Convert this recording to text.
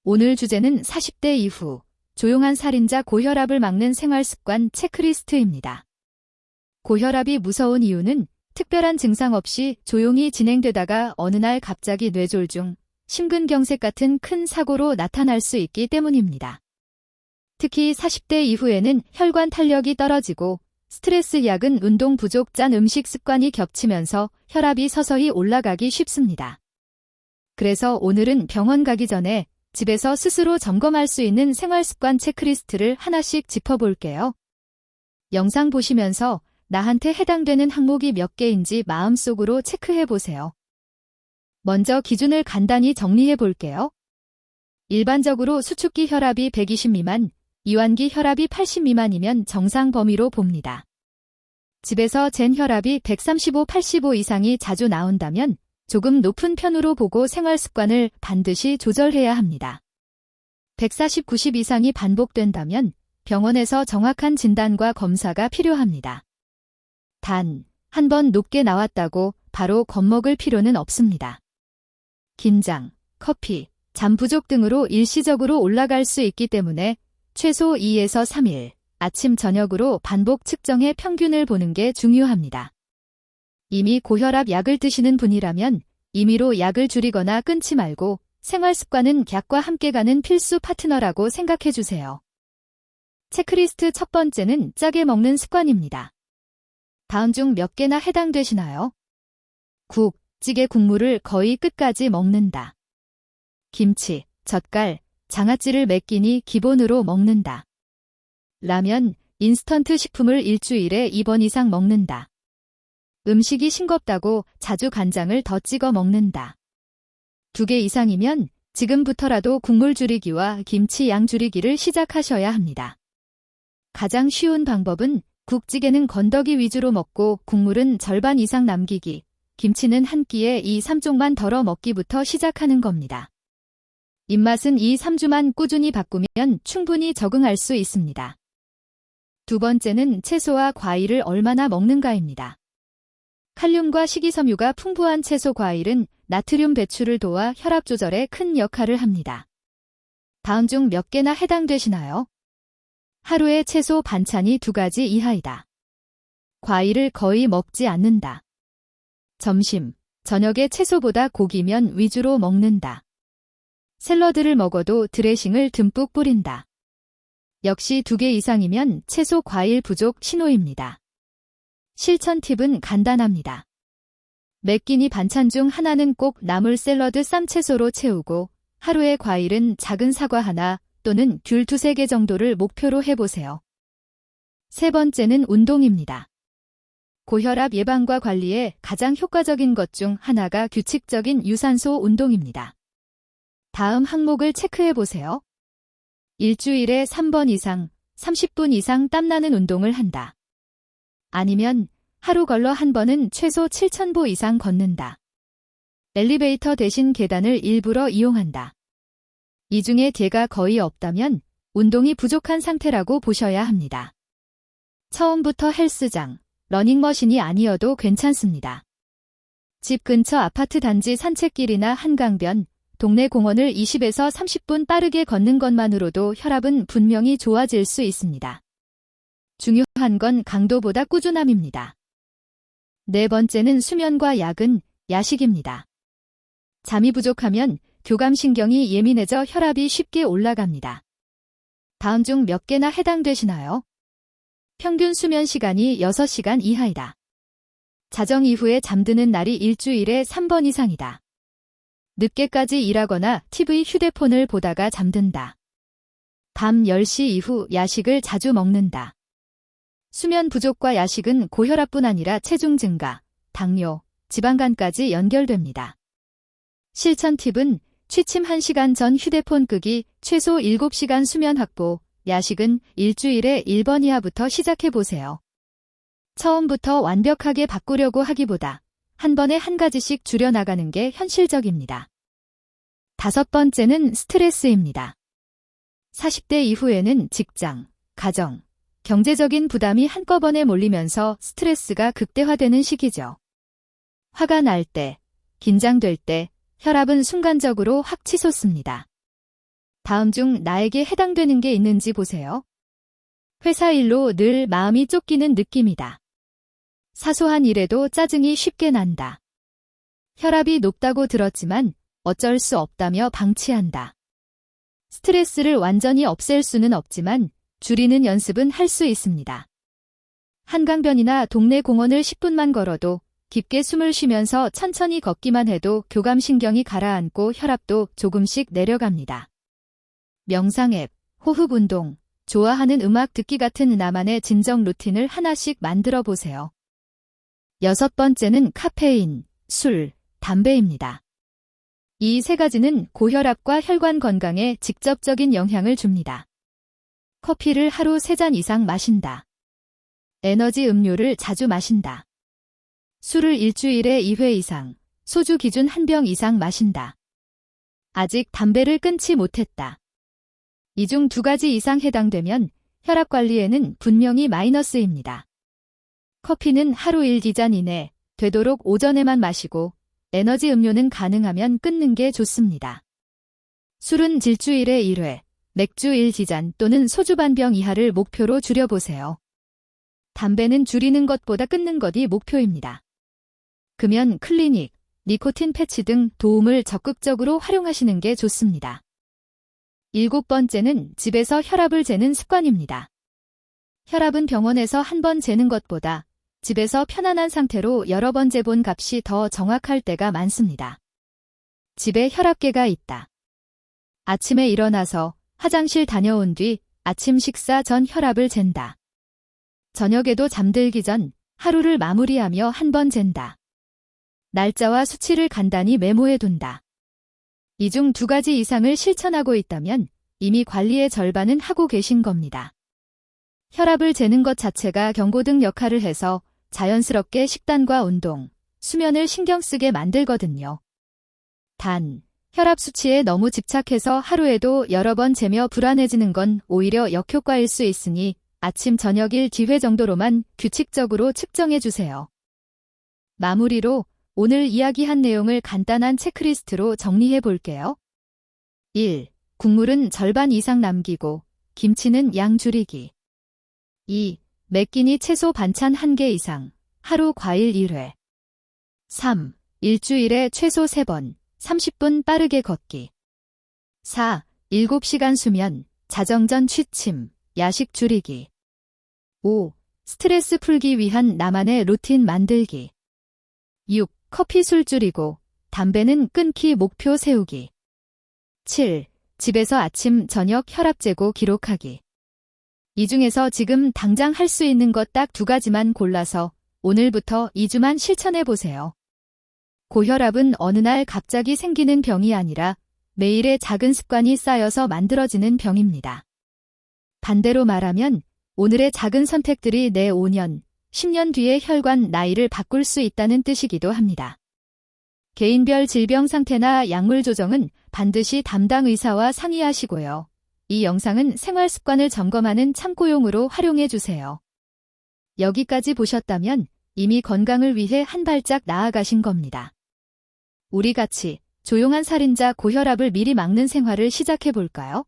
오늘 주제는 40대 이후 조용한 살인자 고혈압을 막는 생활습관 체크리스트입니다. 고혈압이 무서운 이유는 특별한 증상 없이 조용히 진행되다가 어느 날 갑자기 뇌졸중, 심근경색 같은 큰 사고로 나타날 수 있기 때문입니다. 특히 40대 이후에는 혈관 탄력이 떨어지고 스트레스 약은 운동 부족 짠 음식 습관이 겹치면서 혈압이 서서히 올라가기 쉽습니다. 그래서 오늘은 병원 가기 전에 집에서 스스로 점검할 수 있는 생활습관 체크리스트를 하나씩 짚어볼게요. 영상 보시면서 나한테 해당되는 항목이 몇 개인지 마음속으로 체크해보세요. 먼저 기준을 간단히 정리해볼게요. 일반적으로 수축기 혈압이 120 미만, 이완기 혈압이 80 미만이면 정상 범위로 봅니다. 집에서 잰 혈압이 135, 85 이상이 자주 나온다면 조금 높은 편으로 보고 생활습관을 반드시 조절해야 합니다. 140, 90 이상이 반복된다면 병원에서 정확한 진단과 검사가 필요합니다. 단, 한 번 높게 나왔다고 바로 겁먹을 필요는 없습니다. 긴장, 커피, 잠 부족 등으로 일시적으로 올라갈 수 있기 때문에 최소 2에서 3일, 아침 저녁으로 반복 측정해 평균을 보는 게 중요합니다. 이미 고혈압 약을 드시는 분이라면 임의로 약을 줄이거나 끊지 말고 생활습관은 약과 함께 가는 필수 파트너라고 생각해주세요. 체크리스트 첫 번째는 짜게 먹는 습관입니다. 다음 중 몇 개나 해당되시나요? 국, 찌개 국물을 거의 끝까지 먹는다. 김치, 젓갈, 장아찌를 몇 끼니 기본으로 먹는다. 라면, 인스턴트 식품을 일주일에 2번 이상 먹는다. 음식이 싱겁다고 자주 간장을 더 찍어 먹는다. 2개 이상이면 지금부터라도 국물 줄이기와 김치 양 줄이기를 시작하셔야 합니다. 가장 쉬운 방법은 국찌개는 건더기 위주로 먹고 국물은 절반 이상 남기기, 김치는 한 끼에 2, 3쪽만 덜어 먹기부터 시작하는 겁니다. 입맛은 2, 3주만 꾸준히 바꾸면 충분히 적응할 수 있습니다. 두 번째는 채소와 과일을 얼마나 먹는가입니다. 칼륨과 식이섬유가 풍부한 채소 과일은 나트륨 배출을 도와 혈압 조절에 큰 역할을 합니다. 다음 중 몇 개나 해당되시나요? 하루에 채소 반찬이 2가지 이하이다. 과일을 거의 먹지 않는다. 점심, 저녁에 채소보다 고기면 위주로 먹는다. 샐러드를 먹어도 드레싱을 듬뿍 뿌린다. 역시 2개 이상이면 채소 과일 부족 신호입니다. 실천 팁은 간단합니다. 몇 끼니 반찬 중 하나는 꼭 나물 샐러드 쌈채소로 채우고 하루에 과일은 작은 사과 하나 또는 귤 2, 3개 정도를 목표로 해보세요. 세 번째는 운동입니다. 고혈압 예방과 관리에 가장 효과적인 것 중 하나가 규칙적인 유산소 운동입니다. 다음 항목을 체크해보세요. 일주일에 3번 이상, 30분 이상 땀나는 운동을 한다. 아니면 하루 걸러 한 번은 최소 7,000보 이상 걷는다. 엘리베이터 대신 계단을 일부러 이용한다. 이 중에 뒤가 거의 없다면 운동이 부족한 상태라고 보셔야 합니다. 처음부터 헬스장, 러닝머신이 아니어도 괜찮습니다. 집 근처 아파트 단지 산책길이나 한강변, 동네 공원을 20에서 30분 빠르게 걷는 것만으로도 혈압은 분명히 좋아질 수 있습니다. 중요한 건 강도보다 꾸준함입니다. 네 번째는 수면과 야근, 야식입니다. 잠이 부족하면 교감신경이 예민해져 혈압이 쉽게 올라갑니다. 다음 중 몇 개나 해당되시나요? 평균 수면 시간이 6시간 이하이다. 자정 이후에 잠드는 날이 일주일에 3번 이상이다. 늦게까지 일하거나 TV 휴대폰을 보다가 잠든다. 밤 10시 이후 야식을 자주 먹는다. 수면 부족과 야식은 고혈압뿐 아니라 체중 증가, 당뇨, 지방간까지 연결됩니다. 실천 팁은 취침 1시간 전 휴대폰 끄기, 최소 7시간 수면 확보, 야식은 일주일에 1번 이하부터 시작해보세요. 처음부터 완벽하게 바꾸려고 하기보다 한 번에 한 가지씩 줄여나가는 게 현실적입니다. 다섯 번째는 스트레스입니다. 40대 이후에는 직장, 가정, 경제적인 부담이 한꺼번에 몰리면서 스트레스가 극대화되는 시기죠. 화가 날 때, 긴장될 때 혈압은 순간적으로 확 치솟습니다. 다음 중 나에게 해당되는 게 있는지 보세요. 회사 일로 늘 마음이 쫓기는 느낌이다. 사소한 일에도 짜증이 쉽게 난다. 혈압이 높다고 들었지만 어쩔 수 없다며 방치한다. 스트레스를 완전히 없앨 수는 없지만 줄이는 연습은 할 수 있습니다. 한강변이나 동네 공원을 10분만 걸어도 깊게 숨을 쉬면서 천천히 걷기만 해도 교감신경이 가라앉고 혈압도 조금씩 내려갑니다. 명상 앱, 호흡 운동, 좋아하는 음악 듣기 같은 나만의 진정 루틴을 하나씩 만들어 보세요. 6번째는 카페인, 술, 담배입니다. 이 세 가지는 고혈압과 혈관 건강에 직접적인 영향을 줍니다. 커피를 하루 3잔 이상 마신다. 에너지 음료를 자주 마신다. 술을 일주일에 2회 이상, 소주 기준 1병 이상 마신다. 아직 담배를 끊지 못했다. 이 중 2가지 이상 해당되면 혈압 관리에는 분명히 마이너스입니다. 커피는 하루 1기잔 이내, 되도록 오전에만 마시고 에너지 음료는 가능하면 끊는 게 좋습니다. 술은 일주일에 1회, 맥주 1기잔 또는 소주 반병 이하를 목표로 줄여보세요. 담배는 줄이는 것보다 끊는 것이 목표입니다. 금연, 클리닉, 니코틴 패치 등 도움을 적극적으로 활용하시는 게 좋습니다. 7번째는 집에서 혈압을 재는 습관입니다. 혈압은 병원에서 한 번 재는 것보다 집에서 편안한 상태로 여러 번 재본 값이 더 정확할 때가 많습니다. 집에 혈압계가 있다. 아침에 일어나서 화장실 다녀온 뒤 아침 식사 전 혈압을 잰다. 저녁에도 잠들기 전 하루를 마무리하며 한 번 잰다. 날짜와 수치를 간단히 메모해둔다. 이 중 2가지 이상을 실천하고 있다면 이미 관리의 절반은 하고 계신 겁니다. 혈압을 재는 것 자체가 경고등 역할을 해서 자연스럽게 식단과 운동, 수면을 신경 쓰게 만들거든요. 단, 혈압 수치에 너무 집착해서 하루에도 여러 번 재며 불안해지는 건 오히려 역효과일 수 있으니 아침 저녁 1기회 정도로만 규칙적으로 측정해주세요. 마무리로 오늘 이야기한 내용을 간단한 체크리스트로 정리해 볼게요. 1. 국물은 절반 이상 남기고 김치는 양 줄이기. 2. 매 끼니 채소 반찬 1개 이상, 하루 과일 1회. 3. 일주일에 최소 3번, 30분 빠르게 걷기. 4. 7시간 수면, 자정 전 취침, 야식 줄이기. 5. 스트레스 풀기 위한 나만의 루틴 만들기. 6. 커피 술 줄이고 담배는 끊기 목표 세우기. 7. 집에서 아침, 저녁 혈압 재고 기록하기. 이 중에서 지금 당장 할 수 있는 것 딱 2가지만 골라서 오늘부터 2주만 실천해 보세요. 고혈압은 어느 날 갑자기 생기는 병이 아니라 매일의 작은 습관이 쌓여서 만들어지는 병입니다. 반대로 말하면 오늘의 작은 선택들이 내 5년, 10년 뒤의 혈관 나이를 바꿀 수 있다는 뜻이기도 합니다. 개인별 질병 상태나 약물 조정은 반드시 담당 의사와 상의하시고요. 이 영상은 생활 습관을 점검하는 참고용으로 활용해 주세요. 여기까지 보셨다면 이미 건강을 위해 한 발짝 나아가신 겁니다. 우리 같이 조용한 살인자 고혈압을 미리 막는 생활을 시작해 볼까요?